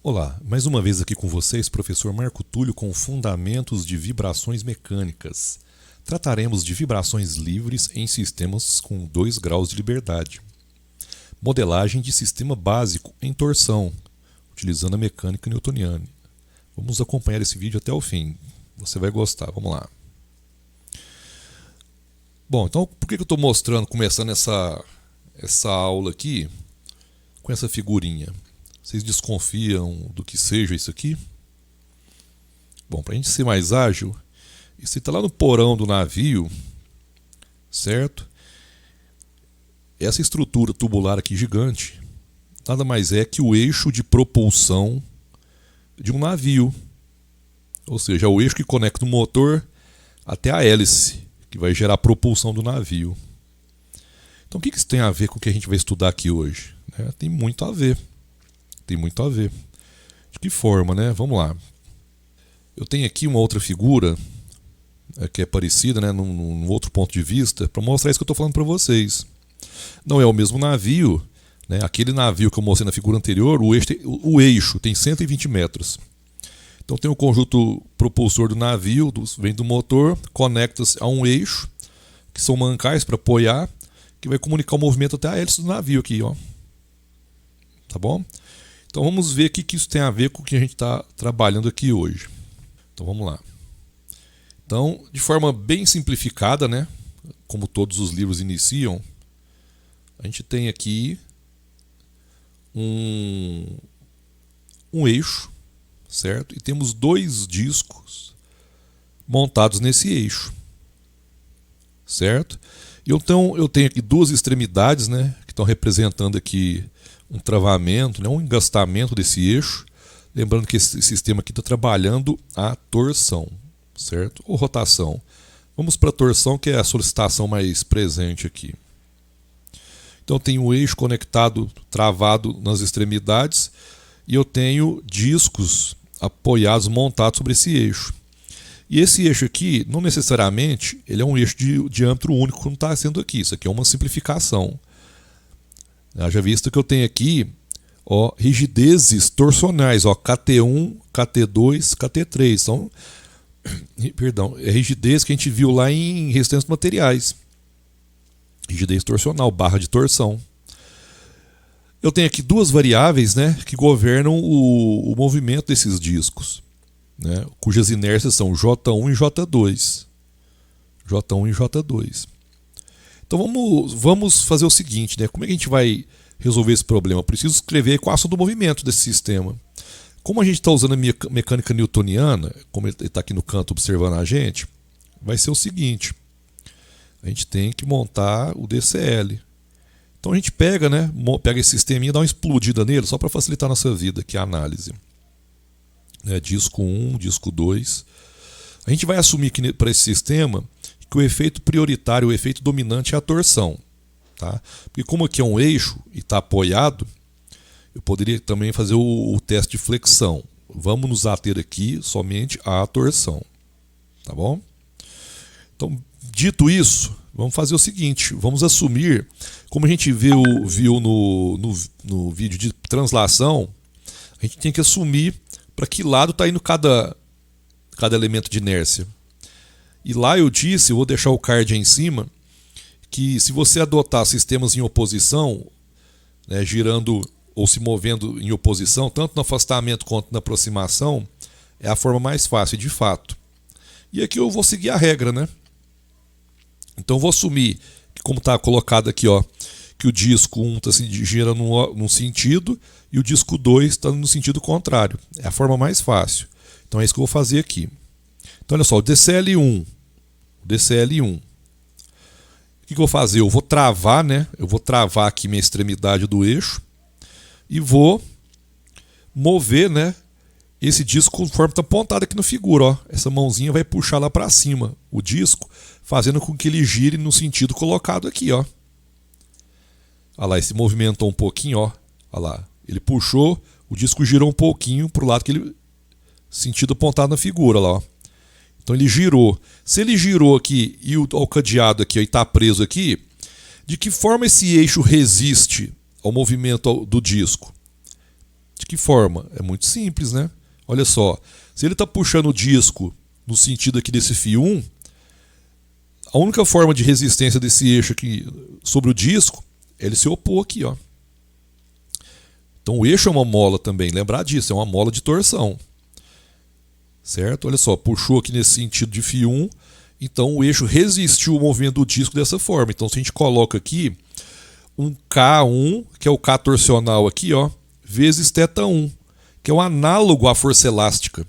Olá, mais uma vez aqui com vocês, professor Marco Túlio com Fundamentos de Vibrações Mecânicas. Trataremos de vibrações livres em sistemas com 2 graus de liberdade. Modelagem de sistema básico em torção, utilizando a mecânica newtoniana. Vamos acompanhar esse vídeo até o fim, você vai gostar, vamos lá. Bom, então por que eu estou começando essa aula aqui com essa figurinha? Vocês desconfiam do que seja isso aqui? Bom, para a gente ser mais ágil, isso está lá no porão do navio, certo? Essa estrutura tubular aqui gigante nada mais é que o eixo de propulsão de um navio. Ou seja, é o eixo que conecta o motor até a hélice, que vai gerar a propulsão do navio. Então o que isso tem a ver com o que a gente vai estudar aqui hoje? Tem muito a ver. Tem muito a ver. De que forma, né? Vamos lá. Eu tenho aqui uma outra figura que é parecida, né, num outro ponto de vista, para mostrar isso que eu estou falando para vocês. Não é o mesmo navio, né? Aquele navio que eu mostrei na figura anterior, o eixo tem 120 metros. Então tem o conjunto propulsor do navio, vem do motor, conecta-se a um eixo, que são mancais para apoiar, que vai comunicar o movimento até a hélice do navio aqui, ó. Tá bom? Então vamos ver o que isso tem a ver com o que a gente está trabalhando aqui hoje. Então vamos lá. Então, de forma bem simplificada, né, como todos os livros iniciam, a gente tem aqui um eixo, certo? E temos 2 discos montados nesse eixo, certo? E então eu tenho aqui 2 extremidades, né, que estão representando aqui um travamento, né, um engastamento desse eixo. Lembrando que esse sistema aqui está trabalhando a torção, certo? Ou rotação. Vamos para a torção, que é a solicitação mais presente aqui. Então eu tenho o eixo conectado, travado nas extremidades, e eu tenho discos apoiados, montados sobre esse eixo. E esse eixo aqui, não necessariamente, ele é um eixo de diâmetro único, como está sendo aqui. Isso aqui é uma simplificação. Já visto que eu tenho aqui, ó, rigidezes torsionais, ó, KT1, KT2, KT3. São, perdão, é rigidez que a gente viu lá em resistência de materiais. Rigidez torsional, barra de torção. Eu tenho aqui 2 variáveis, né, que governam o movimento desses discos, né, cujas inércias são J1 e J2. J1 e J2. Então vamos fazer o seguinte, né? Como é que a gente vai resolver esse problema? Eu preciso escrever a equação do movimento desse sistema. Como a gente está usando a mecânica newtoniana, como ele está aqui no canto observando a gente, vai ser o seguinte. A gente tem que montar o DCL. Então a gente pega, né? Pega esse sisteminha e dá uma explodida nele, só para facilitar a nossa vida, que é a análise. Disco 1, disco 2. A gente vai assumir que para esse sistema que o efeito prioritário, o efeito dominante é a torção. Tá? Porque como aqui é um eixo e está apoiado, eu poderia também fazer o teste de flexão. Vamos nos ater aqui somente à torção. Tá bom? Então, dito isso, vamos fazer o seguinte. Vamos assumir, como a gente viu no vídeo de translação, a gente tem que assumir para que lado está indo cada elemento de inércia. E lá eu disse, eu vou deixar o card aí em cima, que se você adotar sistemas em oposição, né, girando ou se movendo em oposição, tanto no afastamento quanto na aproximação, é a forma mais fácil de fato. E aqui eu vou seguir a regra, né? Então eu vou assumir que, como está colocado aqui, ó, que o disco 1 está girando num sentido e o disco 2 está no sentido contrário. É a forma mais fácil. Então é isso que eu vou fazer aqui. Então olha só, o DCL1. O que eu vou fazer? Eu vou travar, né? Eu vou travar aqui minha extremidade do eixo e vou mover, né, esse disco conforme está apontado aqui na figura. Ó. Essa mãozinha vai puxar lá para cima o disco, fazendo com que ele gire no sentido colocado aqui. Ó. Olha lá, esse movimentou um pouquinho. Ó. Olha lá, ele puxou, o disco girou um pouquinho para o lado que ele sentido apontado na figura. Lá, ó. Então ele girou. Se ele girou aqui e o cadeado aqui está preso aqui, de que forma esse eixo resiste ao movimento do disco? De que forma? É muito simples, né? Olha só, se ele está puxando o disco no sentido aqui desse φ 1, a única forma de resistência desse eixo aqui sobre o disco é ele se opor aqui, ó. Então o eixo é uma mola também, lembrar disso, é uma mola de torção. Certo? Olha só, puxou aqui nesse sentido de φ 1, então o eixo resistiu ao movimento do disco dessa forma. Então se a gente coloca aqui um K1, que é o K torcional aqui, ó, vezes θ1, que é um análogo à força elástica.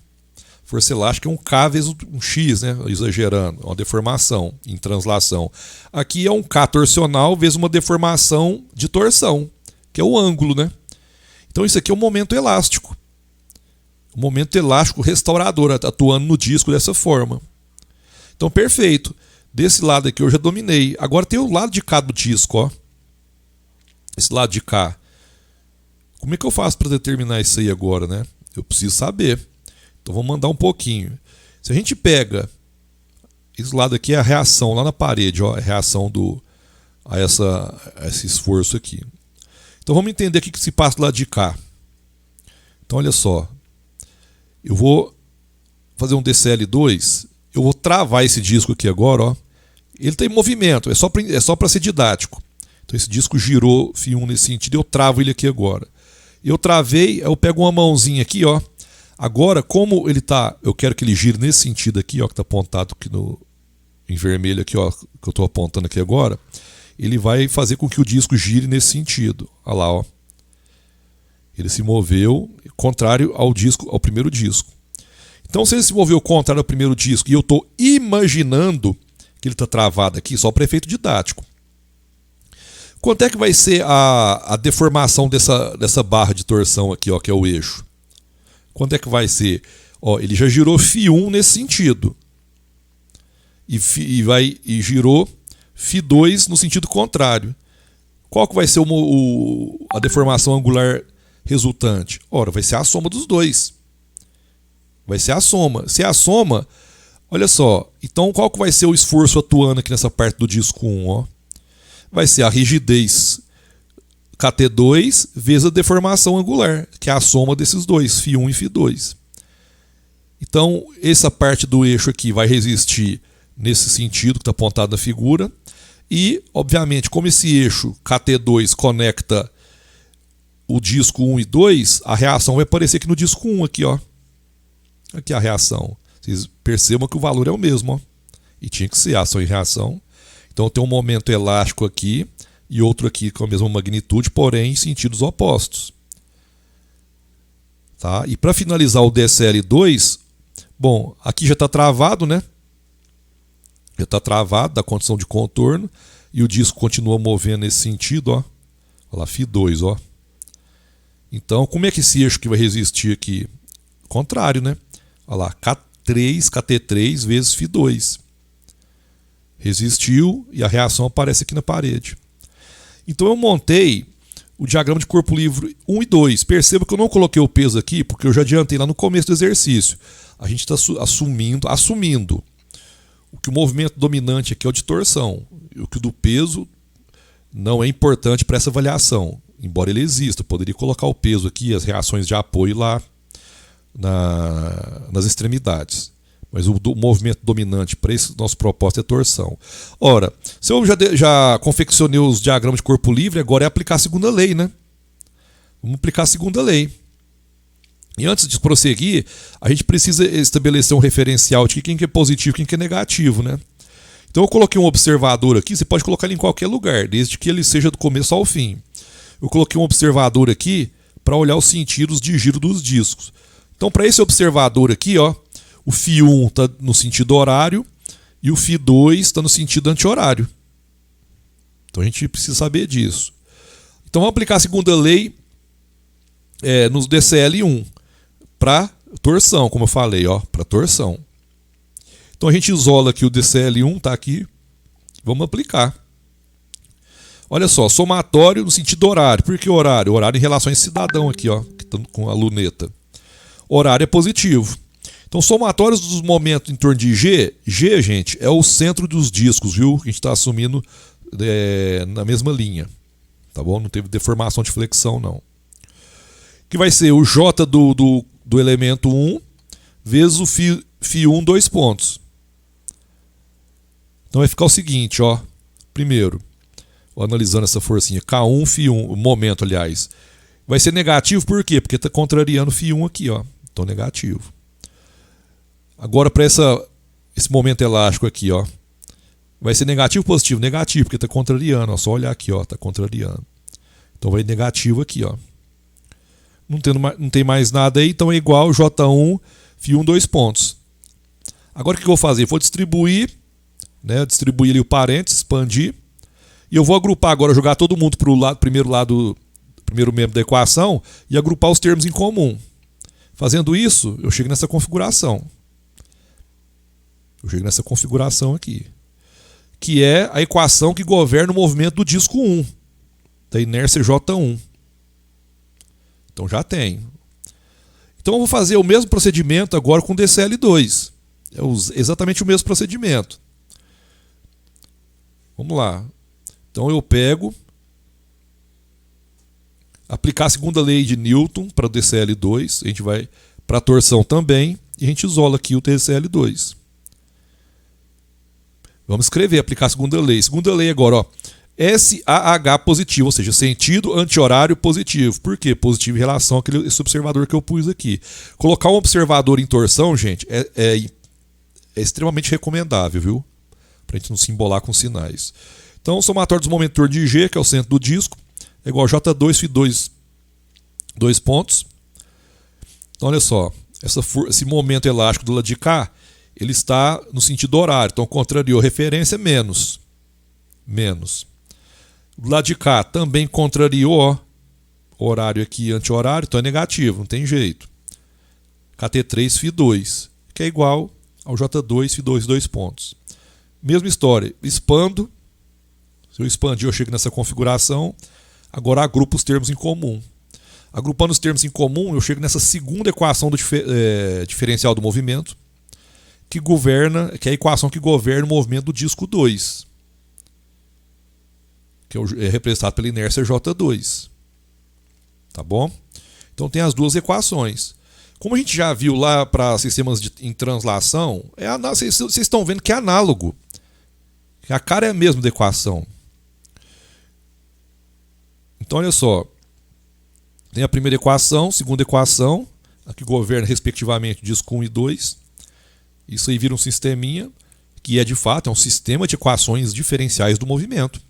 Força elástica é um K vezes um X, né? Exagerando, uma deformação em translação. Aqui é um K torcional vezes uma deformação de torção, que é o ângulo, né? Então isso aqui é um momento elástico. Um momento elástico restaurador, atuando no disco dessa forma. Então perfeito. Desse lado aqui eu já dominei. Agora tem o lado de cá do disco, ó. Esse lado de cá. Como é que eu faço para determinar isso aí agora, né? Eu preciso saber. Então vamos mandar um pouquinho. Se a gente pega esse lado aqui é a reação lá na parede, ó, é a reação a esse esforço aqui. Então vamos entender o que se passa do lado de cá. Então olha só. Eu vou fazer um DCL2, eu vou travar esse disco aqui agora, ó. Ele tem movimento, é só para ser didático. Então esse disco girou φ 1 nesse sentido, eu travo ele aqui agora. Eu travei, eu pego uma mãozinha aqui, ó. Agora, como ele tá, eu quero que ele gire nesse sentido aqui, ó, que está apontado aqui em vermelho aqui, ó, que eu estou apontando aqui agora, ele vai fazer com que o disco gire nesse sentido. Olha lá, ó. Ele se moveu contrário ao primeiro disco. Então, se ele se moveu contrário ao primeiro disco e eu estou imaginando que ele está travado aqui, só para efeito didático. Quanto é que vai ser a deformação dessa barra de torção aqui, ó, que é o eixo? Quanto é que vai ser? Ó, ele já girou φ 1 nesse sentido. E girou φ 2 no sentido contrário. Qual que vai ser a deformação angular resultante? Ora, vai ser a soma dos dois. Vai ser a soma. Se é a soma, olha só. Então, qual que vai ser o esforço atuando aqui nessa parte do disco 1? Ó? Vai ser a rigidez KT2 vezes a deformação angular, que é a soma desses dois, φ 1 e φ 2. Então, essa parte do eixo aqui vai resistir nesse sentido que está apontado na figura. E, obviamente, como esse eixo KT2 conecta o disco 1 e 2, a reação vai aparecer aqui no disco 1, aqui, ó. Aqui a reação. Vocês percebam que o valor é o mesmo, ó. E tinha que ser ação e reação. Então tem um momento elástico aqui e outro aqui com a mesma magnitude, porém em sentidos opostos. Tá? E para finalizar o DSL2, bom, aqui já está travado, né? Já está travado da condição de contorno e o disco continua movendo nesse sentido, ó. Olha lá, φ 2, ó. Então, como é que esse eixo que vai resistir aqui? Contrário, né? Olha lá, KT3 vezes φ 2. Resistiu e a reação aparece aqui na parede. Então eu montei o diagrama de corpo livre 1 e 2. Perceba que eu não coloquei o peso aqui, porque eu já adiantei lá no começo do exercício. A gente está assumindo que o movimento dominante aqui é o de torção. E o que do peso não é importante para essa avaliação. Embora ele exista, eu poderia colocar o peso aqui, as reações de apoio lá nas extremidades. Mas o movimento dominante para esse nosso propósito é torção. Ora, se eu já confeccionei os diagramas de corpo livre, agora é aplicar a segunda lei, né? Vamos aplicar a segunda lei. E antes de prosseguir, a gente precisa estabelecer um referencial de quem que é positivo e quem que é negativo, né? Então eu coloquei um observador aqui, você pode colocar ele em qualquer lugar, desde que ele seja do começo ao fim. Eu coloquei um observador aqui para olhar os sentidos de giro dos discos. Então para esse observador aqui, ó, o φ 1 está no sentido horário e o φ 2 está no sentido anti-horário. Então a gente precisa saber disso. Então vamos aplicar a segunda lei no DCL1 para torção, como eu falei, ó, para torção. Então a gente isola aqui o DCL1, está aqui. Vamos aplicar. Olha só, somatório no sentido horário. Por que horário? Horário em relação a esse cidadão aqui, ó, que está com a luneta. Horário é positivo. Então, somatórios dos momentos em torno de G, gente, é o centro dos discos, viu? A gente está assumindo na mesma linha. Tá bom? Não teve deformação de flexão, não. que vai ser o J do elemento 1 vezes o φ1 2 pontos. Então vai ficar o seguinte, ó. Primeiro, analisando essa forcinha, K1, φ1, o momento, aliás, vai ser negativo por quê? Porque está contrariando φ1 aqui, ó. Então negativo. Agora para esse momento elástico aqui, ó, vai ser negativo ou positivo? Negativo, porque está contrariando, ó. Só olhar aqui, ó, está contrariando. Então vai negativo aqui, ó. Não tem mais nada aí, então é igual J1, φ1 2 pontos. Agora o que eu vou fazer? Vou distribuir, né? Distribuir ali o parênteses, expandir. E eu vou agrupar agora, jogar todo mundo para o primeiro membro da equação e agrupar os termos em comum. Fazendo isso, eu chego nessa configuração. Eu chego nessa configuração aqui, que é a equação que governa o movimento do disco 1, da inércia J1. Então já tem. Então eu vou fazer o mesmo procedimento agora com DCL2. É exatamente o mesmo procedimento. Vamos lá. Então eu pego, aplicar a segunda lei de Newton para o DCL2, a gente vai para a torção também, e a gente isola aqui o DCL2. Vamos escrever, aplicar a segunda lei. Segunda lei agora, ó, SAH positivo, ou seja, sentido anti-horário positivo. Por quê? Positivo em relação àquele observador que eu pus aqui. Colocar um observador em torção, gente, é extremamente recomendável, viu? Para a gente não se embolar com sinais. Então, o somatório dos momentos de G, que é o centro do disco, é igual a J2, φ2, 2 pontos. Então, olha só, esse momento elástico do lado de cá, ele está no sentido horário. Então, contrariou referência, menos. Do lado de cá também contrariou horário aqui, anti-horário, então é negativo, não tem jeito. KT3, φ2, que é igual ao J2, φ2, 2 pontos. Mesma história, expando. Se eu expandir, eu chego nessa configuração. Agora agrupo os termos em comum. Agrupando os termos em comum, eu chego nessa segunda equação do diferencial do movimento, que é a equação que governa o movimento do disco 2, que é representado pela inércia J2. Tá bom? Então tem as duas equações. Como a gente já viu lá para sistemas em translação, vocês estão vendo que é análogo. A cara é a mesma da equação. Então olha só. Tem a primeira equação, segunda equação, a que governa respectivamente o disco 1 e 2. Isso aí vira um sisteminha, que é de fato um sistema de equações diferenciais do movimento.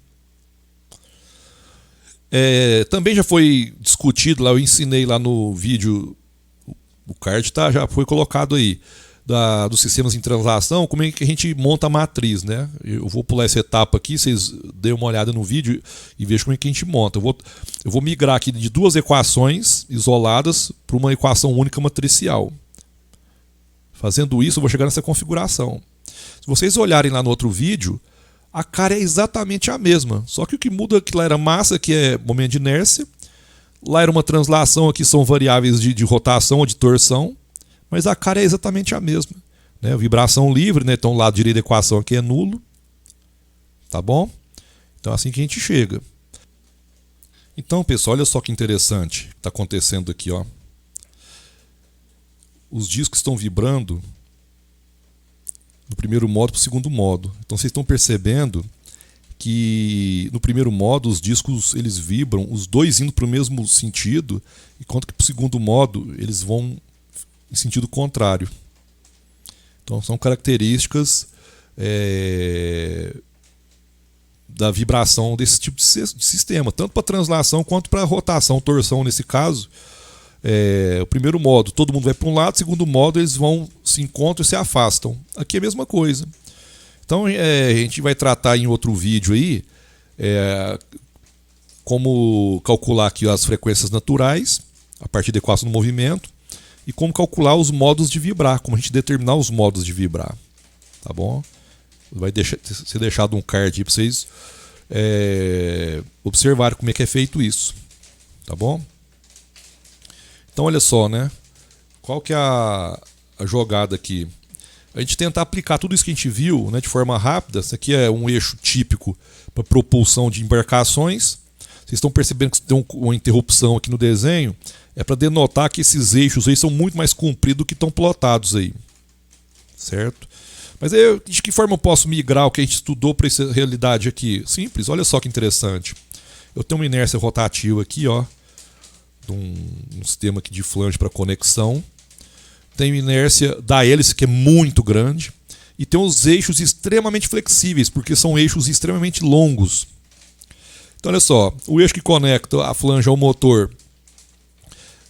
Também já foi discutido lá, eu ensinei lá no vídeo, o card já foi colocado aí, dos sistemas em translação, como é que a gente monta a matriz, né? Eu vou pular essa etapa aqui, vocês deem uma olhada no vídeo e vejam como é que a gente monta. Eu vou migrar aqui de duas equações isoladas para uma equação única matricial. Fazendo isso, eu vou chegar nessa configuração. Se vocês olharem lá no outro vídeo, a cara é exatamente a mesma. Só que o que muda é que lá era massa, que é momento de inércia. Lá era uma translação, aqui são variáveis de rotação ou de torção. Mas a cara é exatamente a mesma. Né? Vibração livre, né? Então o lado direito da equação aqui é nulo. Tá bom? Então é assim que a gente chega. Então, pessoal, olha só que interessante que está acontecendo aqui, ó. Os discos estão vibrando do primeiro modo para o segundo modo. Então vocês estão percebendo que no primeiro modo os discos eles vibram, os dois indo para o mesmo sentido, enquanto que para o segundo modo eles vão em sentido contrário. Então são características da vibração desse tipo de sistema, tanto para translação quanto para rotação, torção nesse caso. O primeiro modo, todo mundo vai para um lado, o segundo modo, eles se encontram e se afastam. Aqui é a mesma coisa. Então a gente vai tratar em outro vídeo aí como calcular aqui as frequências naturais a partir da equação do movimento e como calcular os modos de vibrar, como a gente determinar os modos de vibrar. Tá bom? Vai ser deixado um card aí para vocês observarem como é que é feito isso. Tá bom? Então olha só, né? Qual que é a jogada aqui? A gente tenta aplicar tudo isso que a gente viu, né, de forma rápida. Isso aqui é um eixo típico para propulsão de embarcações. Vocês estão percebendo que tem uma interrupção aqui no desenho. é para denotar que esses eixos aí são muito mais compridos do que estão plotados aí. Certo? Mas aí, de que forma eu posso migrar o que a gente estudou para essa realidade aqui? Simples, olha só que interessante. Eu tenho uma inércia rotativa aqui, ó, de um sistema aqui de flange para conexão. Tenho inércia da hélice, que é muito grande. E tem os eixos extremamente flexíveis, porque são eixos extremamente longos. Então, olha só, o eixo que conecta a flange ao motor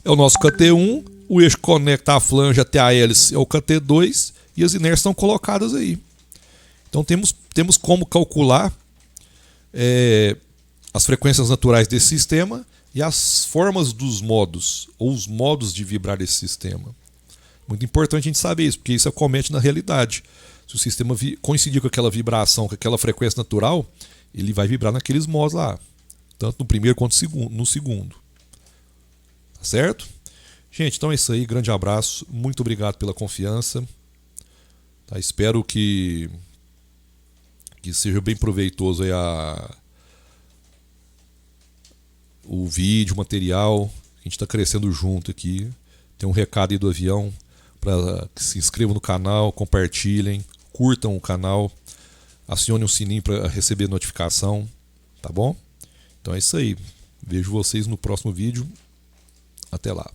é o nosso KT1, o eixo que conecta a flange até a hélice é o KT2, e as inércias estão colocadas aí. Então, temos como calcular as frequências naturais desse sistema e as formas dos modos, ou os modos de vibrar desse sistema. Muito importante a gente saber isso, porque isso acomete na realidade. Se o sistema coincidir com aquela vibração, com aquela frequência natural, ele vai vibrar naqueles modos lá. Tanto no primeiro quanto no segundo. Tá certo? Gente, então é isso aí. Grande abraço. Muito obrigado pela confiança. Tá, espero que seja bem proveitoso aí o vídeo, o material. A gente está crescendo junto aqui. Tem um recado aí do avião para que se inscrevam no canal, compartilhem, curtam o canal, acionem o sininho para receber notificação, tá bom? Então é isso aí. Vejo vocês no próximo vídeo. Até lá.